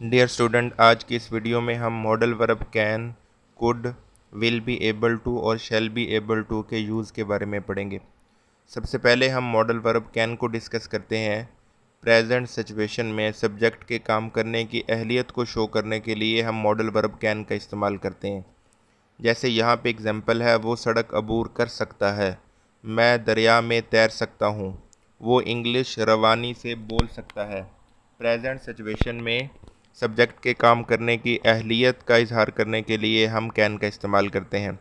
Dear student, आज की इस वीडियो में हम modal verb can, could, will be able to और शैल बी एबल टू के यूज़ के बारे में पढ़ेंगे। सबसे पहले हम मॉडल वर्ब कैन को डिस्कस करते हैं। प्रेजेंट सिचुएशन में सब्जेक्ट के काम करने की अहलियत को शो करने के लिए हम मॉडल वर्ब कैन का इस्तेमाल करते हैं। जैसे यहाँ पे एग्जांपल है, वो सड़क अबूर कर सकता है, मैं दरिया में तैर सकता हूँ, वो इंग्लिश रवानी से बोल सकता है। प्रेजेंट सिचुएशन में सब्जेक्ट के काम करने की अहलियत का इजहार करने के लिए हम कैन का इस्तेमाल करते हैं।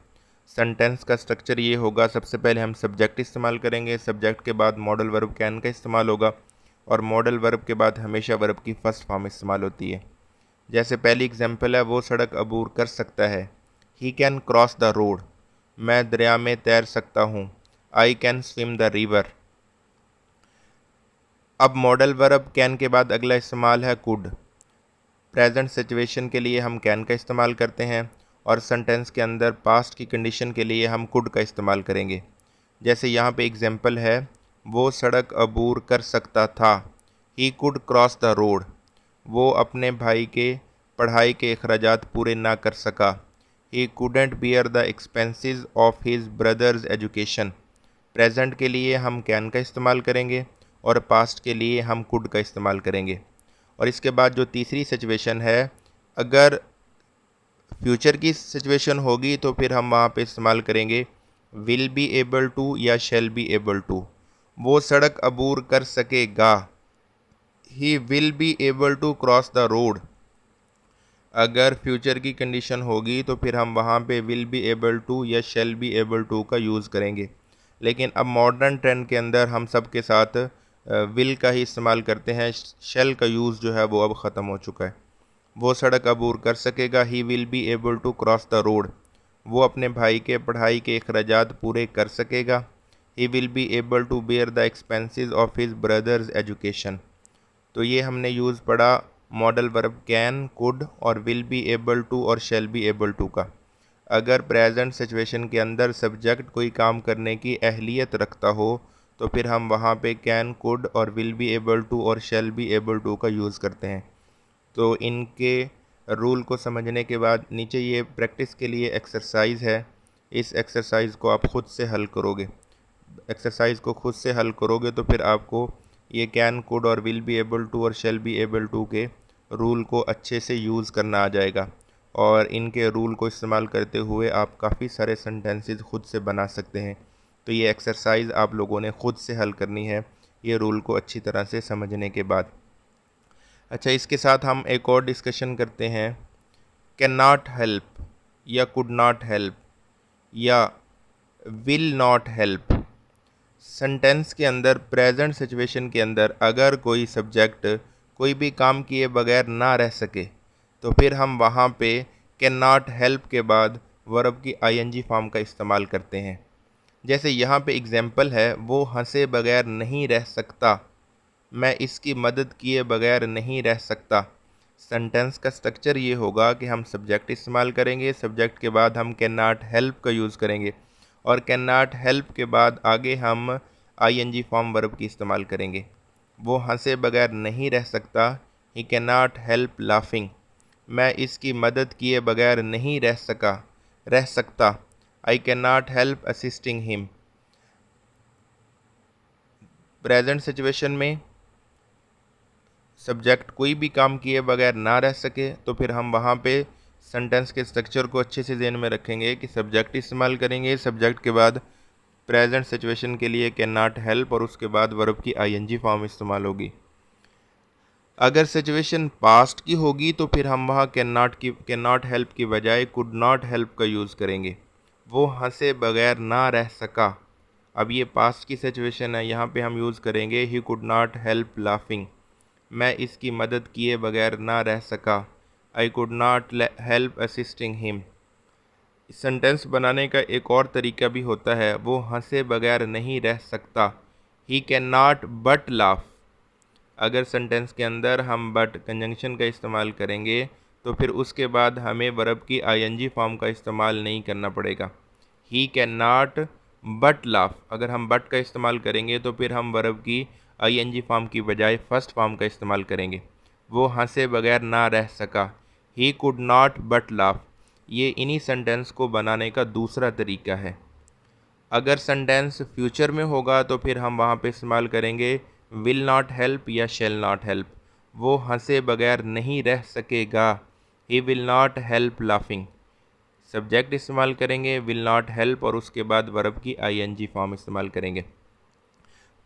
सेंटेंस का स्ट्रक्चर ये होगा, सबसे पहले हम सब्जेक्ट इस्तेमाल करेंगे, सब्जेक्ट के बाद मॉडल वर्ब कैन का इस्तेमाल होगा और मॉडल वर्ब के बाद हमेशा वर्ब की फर्स्ट फॉर्म इस्तेमाल होती है। जैसे पहली एग्जांपल है, वो सड़क अबूर कर सकता है, he can cross the road, मैं दरिया में तैर सकता हूँ, I can swim the river. अब मॉडल वर्ब कैन के बाद अगला इस्तेमाल है कुड। प्रेजेंट सिचुएशन के लिए हम कैन का इस्तेमाल करते हैं और सेंटेंस के अंदर पास्ट की कंडीशन के लिए हम कुड का इस्तेमाल करेंगे। जैसे यहाँ पे एग्जांपल है, वो सड़क अबूर कर सकता था, he could cross the road, वो अपने भाई के पढ़ाई के अखराजात पूरे ना कर सका, ही couldn't bear the expenses of his brother's education। Present के लिए हम कैन का इस्तेमाल करेंगे और पास्ट के लिए हम कुड का इस्तेमाल करेंगे। और इसके बाद जो तीसरी सिचुएशन है, अगर फ्यूचर की सिचुएशन होगी तो फिर हम वहाँ पे इस्तेमाल करेंगे विल बी एबल टू या शैल बी एबल टू। वो सड़क अबूर कर सकेगा, he will be able to cross the road. अगर फ्यूचर की कंडीशन होगी तो फिर हम वहाँ पे विल बी एबल टू या शैल बी एबल टू का यूज़ करेंगे। लेकिन अब मॉडर्न ट्रेंड के अंदर हम सब के साथ विल का ही इस्तेमाल करते हैं, शैल का यूज़ जो है वो अब ख़त्म हो चुका है। वो सड़क अबूर कर सकेगा, he will be able to cross the road, वो अपने भाई के पढ़ाई के अखराजात पूरे कर सकेगा, he will be able to bear the expenses of his brother's education. तो ये हमने यूज़ पढ़ा मॉडल वर्ब कैन, कुड और विल बी एबल टू और शैल बी एबल टू का। अगर प्रेजेंट सिचुएशन के अंदर सब्जेक्ट कोई काम करने की अहलियत रखता हो तो फिर हम वहाँ पे कैन, कुड और विल बी एबल टू और शैल बी एबल टू का यूज़ करते हैं। तो इनके रूल को समझने के बाद नीचे ये प्रैक्टिस के लिए एक्सरसाइज है, इस एक्सरसाइज को आप खुद से हल करोगे। एक्सरसाइज को खुद से हल करोगे तो फिर आपको ये कैन, कुड और विल बी एबल टू और शैल बी एबल टू के रूल को अच्छे से यूज़ करना आ जाएगा और इनके रूल को इस्तेमाल करते हुए आप काफ़ी सारे सेंटेंसेस खुद से बना सकते हैं। तो ये एक्सरसाइज आप लोगों ने खुद से हल करनी है ये रूल को अच्छी तरह से समझने के बाद। अच्छा, इसके साथ हम एक और डिस्कशन करते हैं, कैन नॉट हेल्प या कुड नॉट हेल्प या विल नॉट हेल्प। सेंटेंस के अंदर प्रेजेंट सिचुएशन के अंदर अगर कोई सब्जेक्ट कोई भी काम किए बगैर ना रह सके तो फिर हम वहाँ पे कैन नॉट हेल्प के बाद वर्ब की आईएनजी फॉर्म का इस्तेमाल करते हैं। जैसे यहाँ पे एग्जांपल है, वो हंसे बगैर नहीं रह सकता, मैं इसकी मदद किए बगैर नहीं रह सकता। सेंटेंस का स्ट्रक्चर ये होगा कि हम सब्जेक्ट इस्तेमाल करेंगे, सब्जेक्ट के बाद हम कैन नॉट हेल्प का यूज़ करेंगे और कैन नॉट हेल्प के बाद आगे हम आईएनजी फॉर्म वर्ब की इस्तेमाल करेंगे। वो हंसे बगैर नहीं रह सकता, he can not help laughing, मैं इसकी मदद किए बगैर नहीं रह सकता, I can not help assisting him. Present situation में सब्जेक्ट कोई भी काम किए बगैर ना रह सके तो फिर हम वहाँ पे सेंटेंस के स्ट्रक्चर को अच्छे से ध्यान में रखेंगे कि सब्जेक्ट इस्तेमाल करेंगे, सब्जेक्ट के बाद प्रेजेंट सिचुएशन के लिए कैन नॉट हेल्प और उसके बाद वर्ब की आईएनजी फॉर्म इस्तेमाल होगी। अगर सिचुएशन पास्ट की होगी तो फिर हम वहाँ कैन नॉट हेल्प की बजाय कुड नॉट हेल्प का यूज़ करेंगे, वो हंसे बगैर ना रह सका। अब ये पास्ट की सिचुएशन है, यहाँ पे हम यूज़ करेंगे he could not help laughing, मैं इसकी मदद किए बगैर ना रह सका, I could not help assisting him. Sentence बनाने का एक और तरीका भी होता है, वो हंसे बगैर नहीं रह सकता, he can not but laugh. अगर सेंटेंस के अंदर हम बट कंजंक्शन का इस्तेमाल करेंगे तो फिर उसके बाद हमें वर्ब की आईएनजी फॉर्म का इस्तेमाल नहीं करना पड़ेगा। He can not but laugh, अगर हम बट का इस्तेमाल करेंगे तो फिर हम वर्ब की आईएनजी फॉर्म की बजाय फर्स्ट फॉर्म का इस्तेमाल करेंगे। वो हंसे बगैर ना रह सका। He could not but laugh. ये इन्हीं सेंटेंस को बनाने का दूसरा तरीका है। अगर सेंटेंस फ्यूचर में होगा तो फिर हम वहाँ पे इस्तेमाल करेंगे विल नॉट हेल्प या शेल नॉट हेल्प। वो हंसे बगैर नहीं रह सकेगा। He will not help laughing. Subject इस्तेमाल करेंगे विल नॉट हेल्प और उसके बाद वर्ब की आईएनजी फॉर्म इस्तेमाल करेंगे।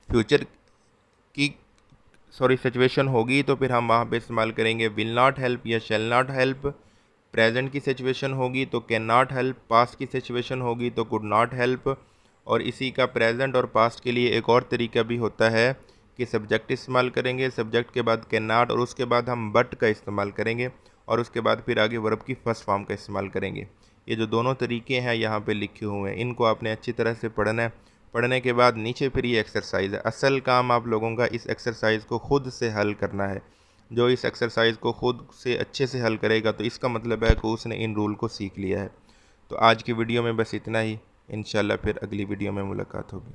फ्यूचर की सिचुएशन होगी तो फिर हम वहाँ पे इस्तेमाल करेंगे विल नॉट हेल्प या शेल नॉट हेल्प। प्रेजेंट की सिचुएशन होगी तो कैन नॉट हेल्प। पास्ट की सिचुएशन होगी तो कुड नॉट हेल्प। और इसी का प्रेजेंट और पास्ट के लिए एक और तरीका भी होता है कि सब्जेक्ट इस्तेमाल करेंगे, सब्जेक्ट के बाद कैन नॉट और उसके बाद हम बट का इस्तेमाल करेंगे और उसके बाद फिर आगे वर्ब की फर्स्ट फॉर्म का इस्तेमाल करेंगे। ये जो दोनों तरीके हैं यहाँ पे लिखे हुए हैं, इनको आपने अच्छी तरह से पढ़ना है। पढ़ने के बाद नीचे फिर ये एक्सरसाइज है। असल काम आप लोगों का इस एक्सरसाइज को खुद से हल करना है। जो इस एक्सरसाइज को खुद से अच्छे से हल करेगा तो इसका मतलब है कि उसने इन रूल को सीख लिया है। तो आज की वीडियो में बस इतना ही। इंशाल्लाह फिर अगली वीडियो में मुलाकात होगी।